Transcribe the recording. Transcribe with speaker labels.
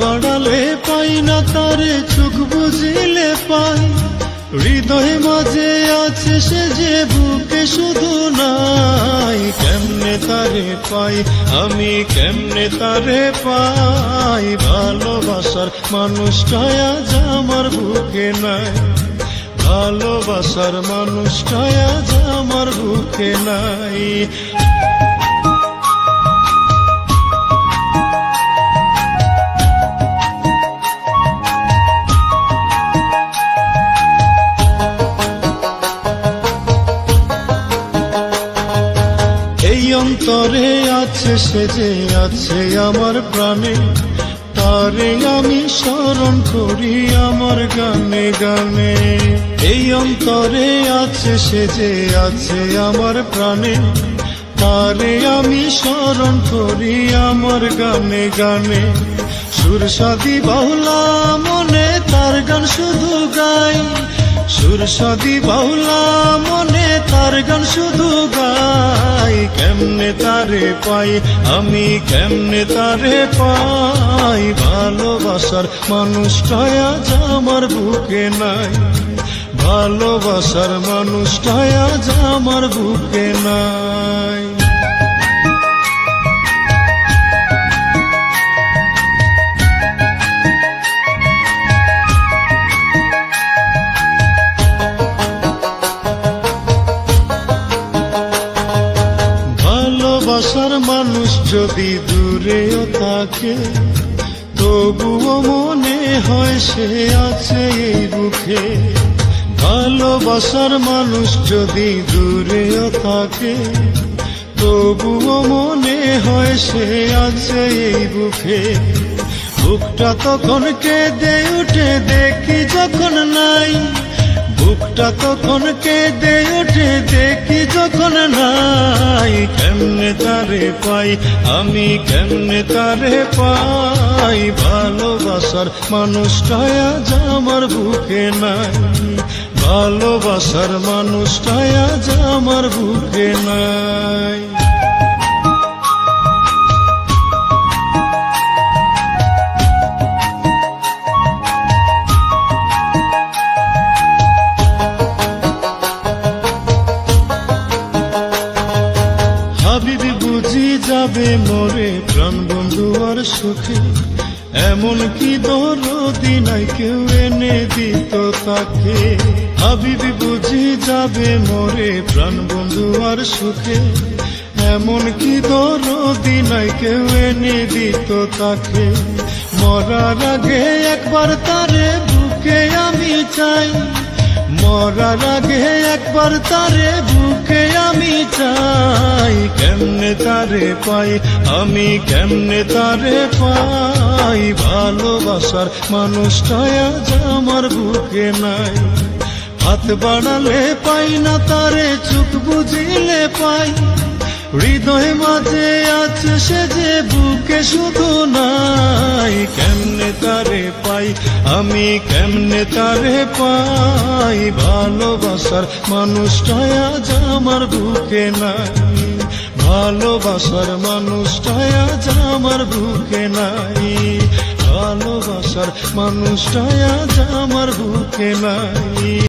Speaker 1: বাড়ালে পাই না তারে, চোখ বুঝিলে পাই। হৃদয় মাঝে আছে সে যে বুকে শুধু নাই। কেমনে তারে পাই আমি, কেমনে তারে পাই। ভালোবাসার মানুষটা আজ আমার বুকে নাই। ভালোবাসার মানুষটা আজ আমার বুকে নাই। এই অন্তরে আছে সে যে আছে আমার প্রাণে, তারে আমি স্মরণ করি আমার গানে গানে। এই অন্তরে আছে সে যে আছে আমার প্রাণে, তারে আমি স্মরণ করি আমার গানে গানে। সুরসাদি বাউলা মনে তার গান শুধু গাই। সুরসাদি বাউলা মনে তার গান শুধু গাই। কেমনে তারে পাই আমি, কেমনে তারে পাই। ভালোবাসার মানুষটা আজ আমার বুকে নাই। ভালোবাসার মানুষটা আজ আমার বুকে নাই। ভালোবাসার মানুষ যদি দূরেও থাকে, তবুও মনে হয় সে আছে এই বুকে। ভালোবাসার মানুষ যদি দূরেও থাকে, তবুও মনে হয় সে আছে এই বুকে। বুকটা তখন কেঁদে উঠে দেখি যখন নাই। বুকটা তখন কেঁদে উঠে দেখি যখন নাই। কেমনে তারে পাই আমি, কেমনে তারে পাই। ভালোবাসার মানুষটা আজ আমার বুকে নাই। ভালোবাসার মানুষটা আজ আমার বুকে নাই। হাবিবি বুঝি যাবে মোরে প্রাণ বন্ধু আর সুখে। এমন কি দরদি নাই কেউ এনে দিত তাকে। হাবিবি বুঝি যাবে মোরে প্রাণ বন্ধু আর সুখে। এমন কি দরদি নাই কেউ এনে দিত তাকে। মরার আগে একবার তারে বুকে আমি চাই। মরার আগে একবার তারে বুকে আমি চাই। কেমনে তারে পাই আমি, কেমনে তারে পাই। ভালোবাসার মানুষটা আজ আমার বুকে নাই। হাত বাড়ালে পাই না তারে, চোখ বুঝিলে পাই। হৃদয় মাঝে আছে সে যে বুকে শুধু নাই। কেমনে তারে পাই আমি, কেমনে তারে পাই। ভালোবাসার মানুষটা আজ আমার বুকে নাই। ভালোবাসার মানুষটা আজ আমার বুকে নাই। ভালোবাসার মানুষটা আজ আমার বুকে নাই।